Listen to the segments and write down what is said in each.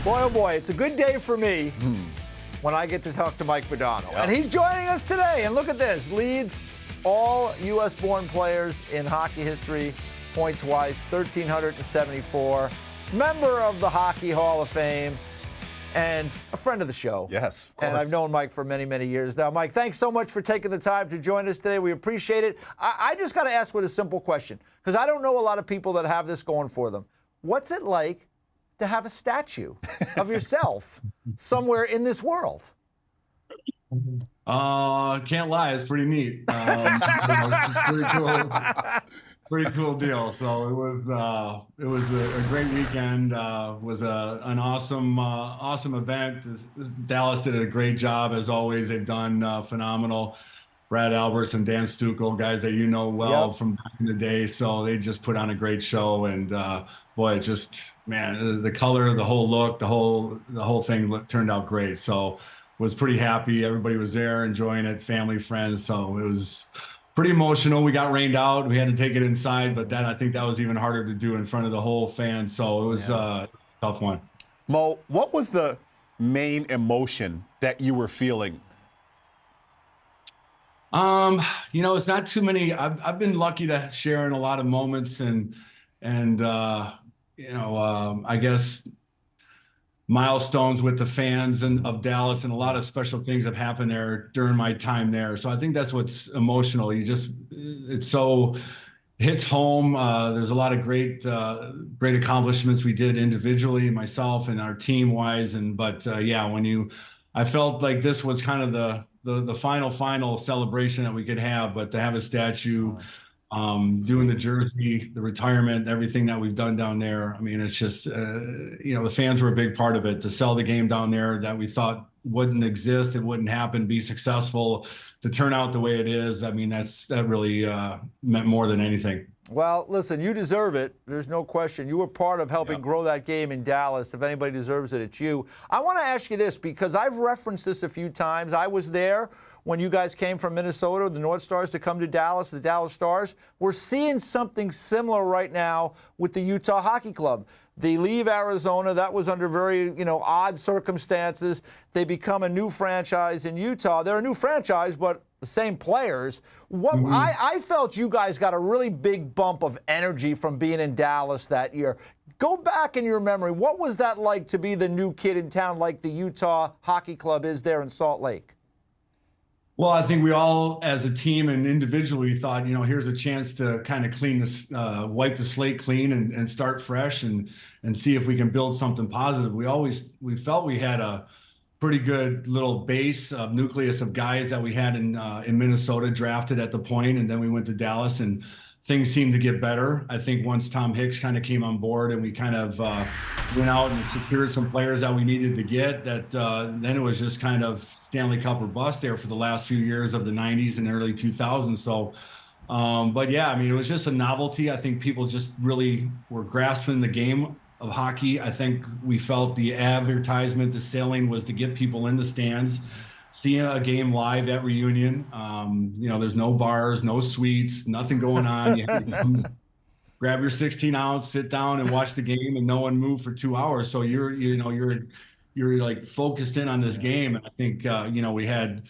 Boy, oh boy, it's a good day for me when I get to talk to Mike Modano. Yep. And he's joining us today. And look at this, leads all U.S.-born players in hockey history, points-wise, 1,374. Member of the Hockey Hall of Fame and a friend of the show. Yes, of course. And I've known Mike for many, many years now. Mike, thanks so much for taking the time to join us today. We appreciate it. I just got to ask with a simple question, because I don't know a lot of people that have this going for them. What's it like to have a statue of somewhere in this world? Can't lie, it's pretty neat. Pretty cool deal. So it was a great weekend. Was an awesome event. Dallas did a great job as always. They've done phenomenal. Brad Alberts and Dan Stukel, guys that you know well from back in the day. So they just put on a great show, and boy, man, the color, the whole look, the whole thing turned out great. So was pretty happy. Everybody was there enjoying it, family, friends. So it was pretty emotional. We got rained out. We had to take it inside, but I think that was even harder to do in front of the whole fans. So it was a tough one. Mo, what was the main emotion that you were feeling? It's not too many. I've been lucky to share in a lot of moments and I guess milestones with the fans of Dallas, and a lot of special things have happened there during my time there. So I think that's what's emotional. It so hits home. There's a lot of great accomplishments we did individually, myself and our team wise. I felt like this was kind of the final celebration that we could have, but to have a statue, doing the jersey, the retirement, everything that we've done down there. I mean, it's just, the fans were a big part of it. To sell the game down there that we thought wouldn't exist, it wouldn't happen, be successful, to turn out the way it is. I mean, that really meant more than anything. Well, listen, you deserve it. There's no question. You were part of helping grow that game in Dallas. If anybody deserves it, it's you. I want to ask you this, because I've referenced this a few times. I was there when you guys came from Minnesota, the North Stars, to come to Dallas, the Dallas Stars. We're seeing something similar right now with the Utah Hockey Club. They leave Arizona. That was under very, odd circumstances. They become a new franchise in Utah. They're a new franchise, but the same players. I felt you guys got a really big bump of energy from being in Dallas that year. Go back in your memory. What was that like to be the new kid in town like the Utah Hockey Club is there in Salt Lake? Well, I think we all, as a team and individually, thought, here's a chance to kind of clean this, wipe the slate clean and start fresh and see if we can build something positive. We felt we had a pretty good little base of nucleus of guys that we had in Minnesota drafted at the point, and then we went to Dallas and things seemed to get better. I think once Tom Hicks kind of came on board and we kind of went out and secured some players that we needed to get, that then it was just kind of Stanley Cup or bust there for the last few years of the 90s and early 2000s. So, it was just a novelty. I think people just really were grasping the game of hockey. I think we felt the advertisement, the selling was to get people in the stands, seeing a game live at Reunion. There's no bars, no suites, nothing going on. You have to come, grab your 16-ounce, sit down and watch the game, and no one moved for 2 hours. So you're like focused in on this game. And I think we had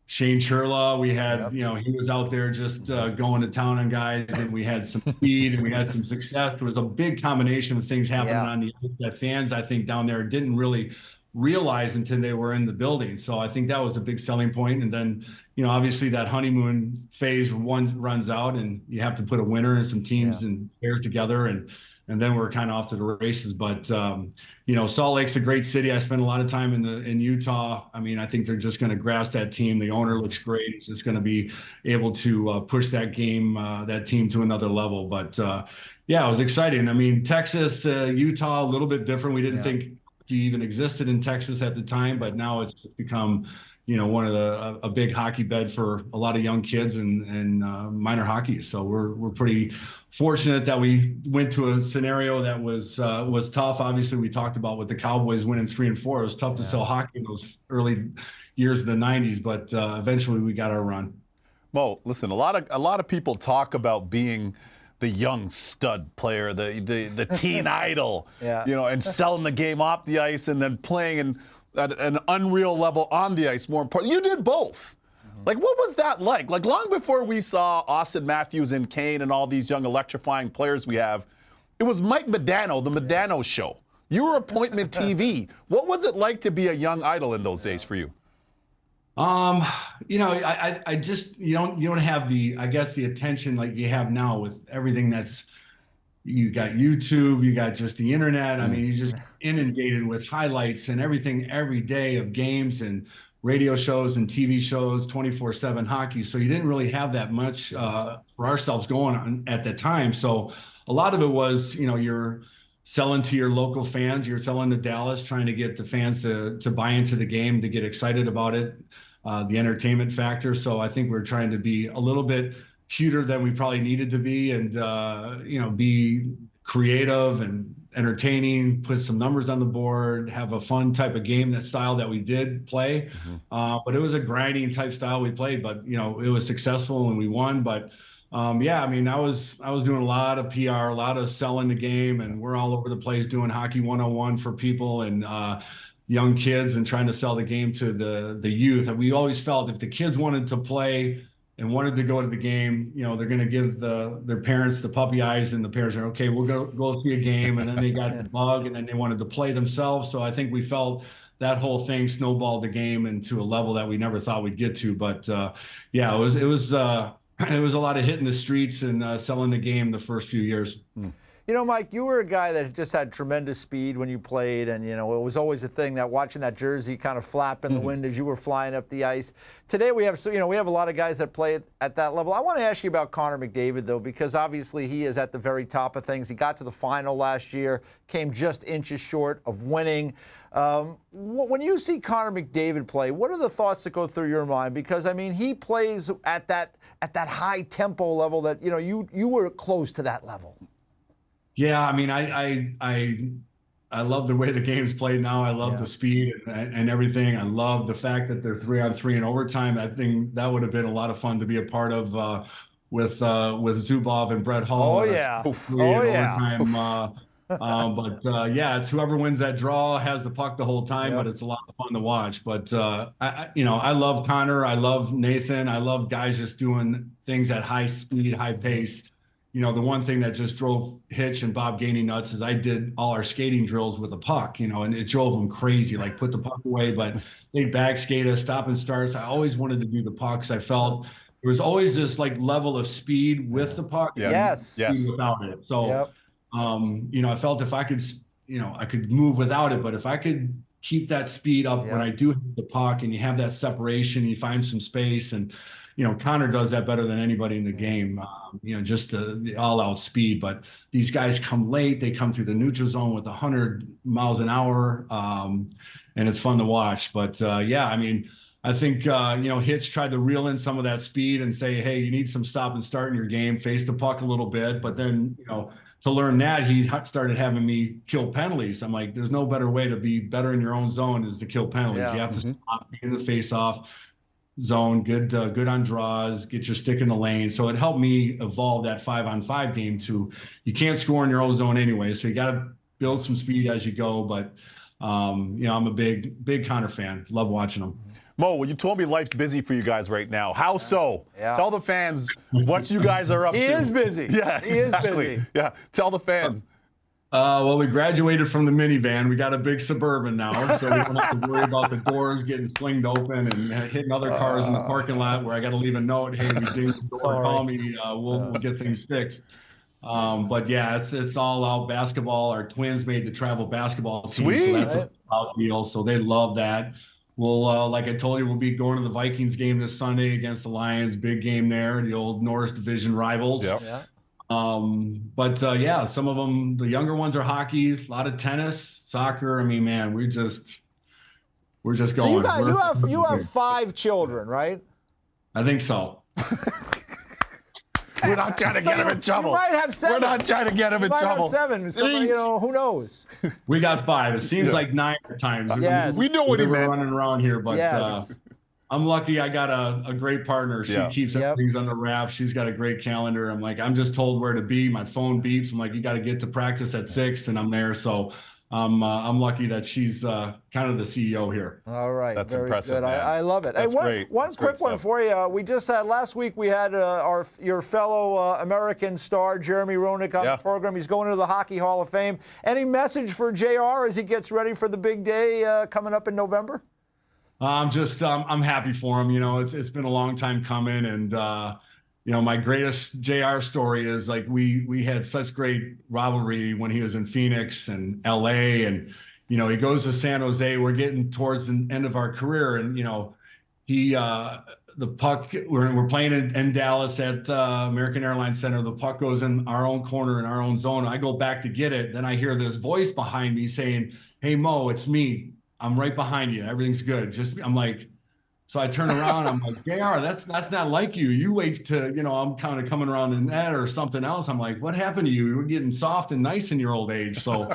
Shane Churla, we had, he was out there just going to town on guys, and we had some speed and we had some success. It was a big combination of things happening on the ice that fans, I think, down there didn't really realize until they were in the building. So I think that was a big selling point. And then, obviously that honeymoon phase runs out, and you have to put a winner and some teams and players together, and then we're kind of off to the races. But Salt Lake's a great city. I spent a lot of time in Utah. I mean, I think they're just going to grasp that team. The owner looks great. He's just going to be able to push that game, that team to another level. But it was exciting. I mean, Texas, Utah, a little bit different. We didn't think he even existed in Texas at the time, but now it's become, one of a big hockey bed for a lot of young kids and minor hockey. So we're pretty fortunate that we went to a scenario that was tough. Obviously, we talked about with the Cowboys winning 3 and 4. It was tough to sell hockey in those early years of the 90s, but eventually we got our run. Mo, listen, a lot of people talk about being the young stud player, the teen idol, Yeah. you know, and selling the game off the ice and then playing at an unreal level on the ice. More important, you did both. Like, what was that like? Like, long before we saw Austin Matthews and Kane and all these young electrifying players we have, it was Mike Modano, the Modano Show. You were appointment TV. What was it like to be a young idol in those days for you? You know, I just, you don't have the, I guess, the attention like you have now with everything that's, you got YouTube, you got just the internet. I mean, you just inundated with highlights and everything every day of games and radio shows and TV shows, 24/7 hockey. So you didn't really have that much for ourselves going on at the time. So a lot of it was, you know, you're selling to your local fans, you're selling to Dallas, trying to get the fans to buy into the game, to get excited about it, the entertainment factor. So I think we're trying to be a little bit cuter than we probably needed to be, and you know, be creative and entertaining, put some numbers on the board, have a fun type of game, that style that we did play. But it was a grinding type style we played, but you know, it was successful and we won. But yeah, I mean, I was doing a lot of PR, a lot of selling the game, and we're all over the place doing Hockey 101 for people and young kids, and trying to sell the game to the youth. And we always felt if the kids wanted to play and wanted to go to the game, you know, they're going to give their parents the puppy eyes, and the parents are, okay, we'll go see a game. And then they got the bug, and then they wanted to play themselves. So I think we felt that whole thing snowballed the game into a level that we never thought we'd get to. But yeah, it was a lot of hitting the streets and selling the game the first few years. You know, Mike, you were a guy that just had tremendous speed when you played, and, you know, it was always a thing that watching that jersey kind of flap in the wind as you were flying up the ice. Today we have, you know, we have a lot of guys that play at that level. I want to ask you about Connor McDavid, though, because obviously he is at the very top of things. He got to the final last year, came just inches short of winning. When you see Connor McDavid play, what are the thoughts that go through your mind? Because, I mean, he plays at that high tempo level that, you know, you were close to that level. Yeah, I mean, I love the way the game's played now. I love the speed and everything. I love the fact that they're 3-on-3 in overtime. I think that would have been a lot of fun to be a part of with Zubov and Brett Hull. Oh yeah, But yeah, it's whoever wins that draw has the puck the whole time. But it's a lot of fun to watch. But you know, I love Connor. I love Nathan. I love guys just doing things at high speed, high pace. You know, the one thing that just drove Hitch and Bob Gainey nuts is I did all our skating drills with a puck, you know, and it drove them crazy, like put the puck away, but they bag skate us, stop and starts. I always wanted to do the pucks. I felt there was always this like level of speed with the puck. Yes. Without it. So, you know, I felt if I could, you know, I could move without it, but if I could keep that speed up when I do hit the puck, and you have that separation, you find some space, and you know, Connor does that better than anybody in the game, you know, just the all-out speed. But these guys come late. They come through the neutral zone with 100 miles an hour, and it's fun to watch. But, yeah, I mean, I think, you know, Hitch tried to reel in some of that speed and say, hey, you need some stop and start in your game, face the puck a little bit. But then, you know, to learn that, he started having me kill penalties. I'm like, there's no better way to be better in your own zone is to kill penalties. You have to stop, be in the face-off zone, good on draws, get your stick in the lane. So it helped me evolve that 5-on-5 game to, you can't score in your own zone anyway, so you got to build some speed as you go. But you know, I'm a big Connor fan. Love watching him. Mo, well, you told me life's busy for you guys right now. How so? Tell the fans what you guys are up to. He is busy. Yeah, he is busy. Yeah, tell the fans. Well, we graduated from the minivan. We got a big Suburban now, so we don't have to worry about the doors getting flinged open and hitting other cars in the parking lot where I got to leave a note. Hey, we dinged the door. Call me. We'll get things fixed. But yeah, it's all out basketball. Our twins made the travel basketball team. Sweet. So that's a out deal. So they love that. We'll, like I told you, we'll be going to the Vikings game this Sunday against the Lions. Big game there, the old Norris Division rivals. But yeah, some of them, the younger ones are hockey, a lot of tennis, soccer. I mean, man, we're just going. So you have 5 children, right? I think so. We're not trying to get him in trouble. You might have 7. We're not trying to get him in trouble. You might have 7. So, you know, who knows? We got 5. It seems like 9 at times. Yes. We know what he meant. Running around here, but I'm lucky I got a great partner. She Yeah. keeps Yep. everything under wraps. She's got a great calendar. I'm like, I'm just told where to be. My phone beeps. I'm like, you got to get to practice at 6, and I'm there. So I'm lucky that she's kind of the CEO here. All right. That's very impressive, good. man. I love it. That's hey, great. One That's quick great one stuff. for you. We just had last week. We had your fellow American star Jeremy Roenick on Yeah. the program. He's going to the Hockey Hall of Fame. Any message for JR as he gets ready for the big day coming up in November? I'm happy for him. You know, it's been a long time coming, and you know, my greatest JR story is like we had such great rivalry when he was in Phoenix and LA, and you know, he goes to San Jose. We're getting towards the end of our career, and you know, the puck, we're playing in Dallas at American Airlines Center. The puck goes in our own corner in our own zone. I go back to get it. Then I hear this voice behind me saying, "Hey Mo, it's me. I'm right behind you. Everything's good." I'm like, so I turn around. I'm like, JR, that's not like you. You wait to, you know, I'm kind of coming around in that or something else. I'm like, what happened to you? You were getting soft and nice in your old age. So,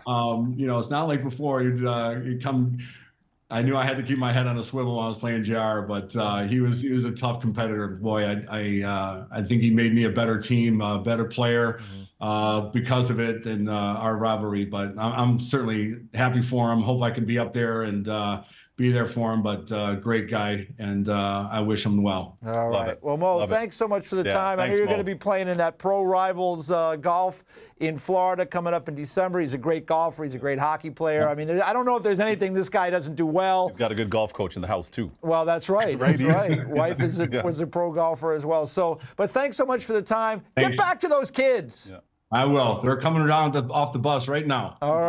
you know, it's not like before you'd come. I knew I had to keep my head on a swivel when I was playing JR, but he was a tough competitor. Boy, I think he made me a better team, a better player because of it and our rivalry. But I'm certainly happy for him. Hope I can be up there and be there for him. But great guy, and I wish him well. All Love right. it. Well, Mo, Love it. thanks so much for the Yeah, time. I know thanks, you're Mo. going to be playing in that Pro Rivals golf in Florida coming up in December. He's a great golfer. He's a great hockey player. I mean, I don't know if there's anything this guy doesn't do well. He's got a good golf coach in the house too. Well, that's right. Right. That's right. Wife Yeah. was a pro golfer as well. So, but thanks so much for the time. Thank Get you. back to those kids. Yeah. I will. They're coming around off the bus right now. All right.